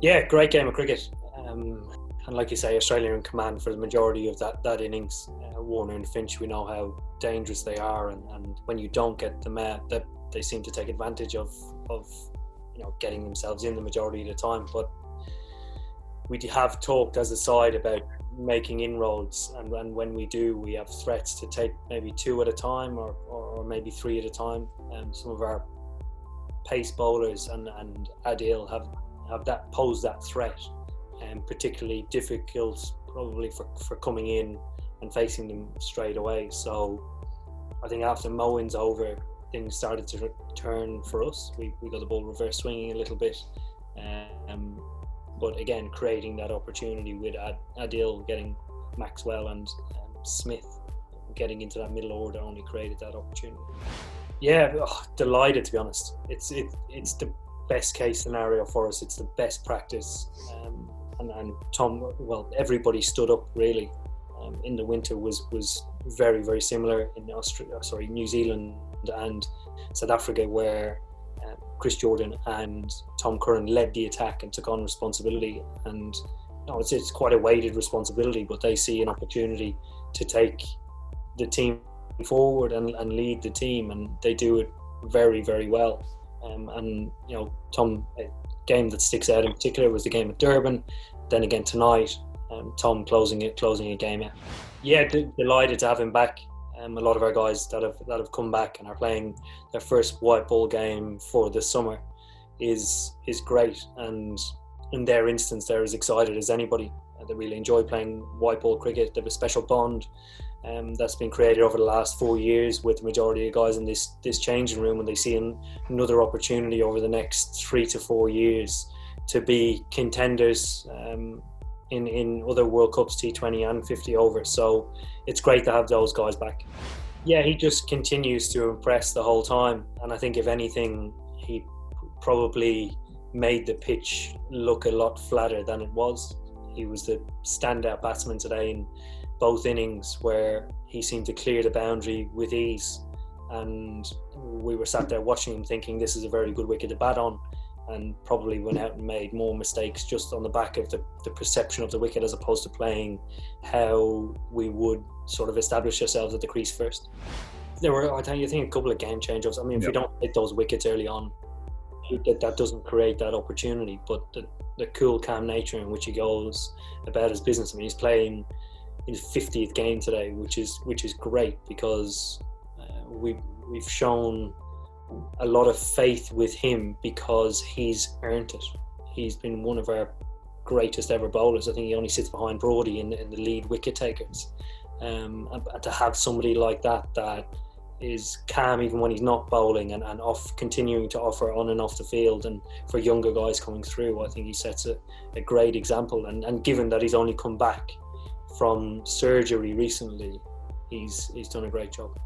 Yeah, great game of cricket. And like you say, Australia in command for the majority of that innings. Warner and Finch, we know how dangerous they are, and when you don't get them out, that they seem to take advantage of getting themselves in the majority of the time. But we have talked as a side about making inroads, and when we do, we have threats to take maybe 2 at a time or maybe 3 at a time. Some of our pace bowlers and Adil have that posed that threat, and particularly difficult probably for coming in and facing them straight away. So I think after Moen's over, things started to turn for us. We got the ball reverse swinging a little bit, but again creating that opportunity with Adil getting Maxwell and Smith getting into that middle order only created that opportunity. Yeah, delighted, to be honest. It's the best case scenario for us. It's the best practice, and Tom, well, everybody stood up really. In the winter was very, very similar in New Zealand and South Africa, where Chris Jordan and Tom Curran led the attack and took on responsibility. And it's quite a weighted responsibility, but they see an opportunity to take the team forward and lead the team, and they do it very, very well. And Tom, a game that sticks out in particular was the game at Durban. Then again tonight, Tom closing a game out. Yeah, delighted to have him back. A lot of our guys that have come back and are playing their first white ball game for the summer is great, and in their instance they're as excited as anybody. They really enjoy playing white ball cricket. They have a special bond that's been created over the last 4 years with the majority of guys in this changing room, and they see another opportunity over the next 3 to 4 years to be contenders in other World Cups, T20 and 50 over. So it's great to have those guys back. Yeah, he just continues to impress the whole time, and I think if anything he probably made the pitch look a lot flatter than it was. He was the standout batsman today in both innings, where he seemed to clear the boundary with ease, and we were sat there watching him thinking this is a very good wicket to bat on, and probably went out and made more mistakes just on the back of the perception of the wicket, as opposed to playing how we would sort of establish ourselves at the crease first. There were, I think, a couple of game changers. I mean, if we don't hit those wickets early on, that doesn't create that opportunity, but the cool, calm nature in which he goes about his business. I mean, he's playing his 50th game today, which is great, because we've shown a lot of faith with him because he's earned it. He's been one of our greatest ever bowlers. I think he only sits behind Brodie in the lead wicket takers. And to have somebody like that is calm even when he's not bowling, and continuing to offer on and off the field, and for younger guys coming through, I think he sets a great example. And given that he's only come back from surgery recently, he's done a great job.